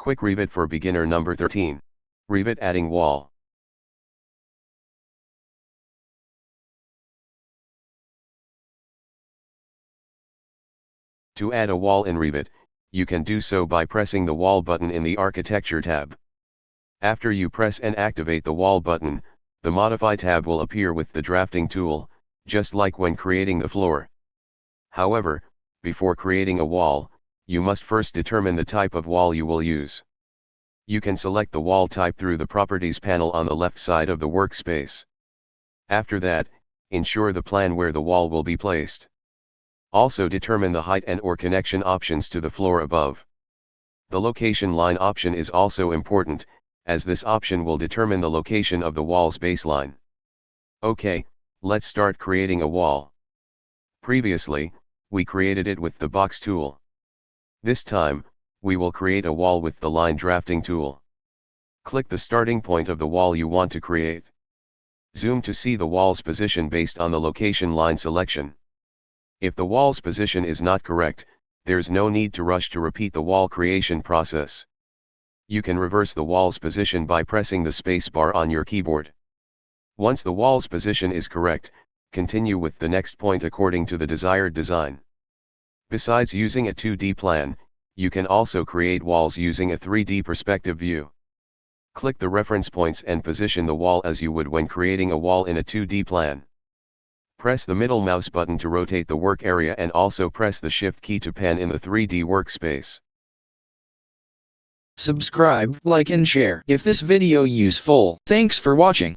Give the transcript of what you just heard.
Quick Revit for beginner number 13. Revit adding wall. To add a wall in Revit, you can do so by pressing the Wall button in the Architecture tab. After you press and activate the Wall button, the Modify tab will appear with the drafting tool, just like when creating the floor. However, before creating a wall, you must first determine the type of wall you will use. You can select the wall type through the Properties panel on the left side of the workspace. After that, ensure the plan where the wall will be placed. Also determine the height and/or connection options to the floor above. The location line option is also important, as this option will determine the location of the wall's baseline. Okay, let's start creating a wall. Previously, we created it with the Box tool. This time, we will create a wall with the Line Drafting tool. Click the starting point of the wall you want to create. Zoom to see the wall's position based on the location line selection. If the wall's position is not correct, there's no need to rush to repeat the wall creation process. You can reverse the wall's position by pressing the space bar on your keyboard. Once the wall's position is correct, continue with the next point according to the desired design. Besides using a 2D plan, you can also create walls using a 3D perspective view. Click the reference points and position the wall as you would when creating a wall in a 2D plan. Press the middle mouse button to rotate the work area and also press the Shift key to pan in the 3D workspace. Subscribe, like and share if this video useful. Thanks for watching.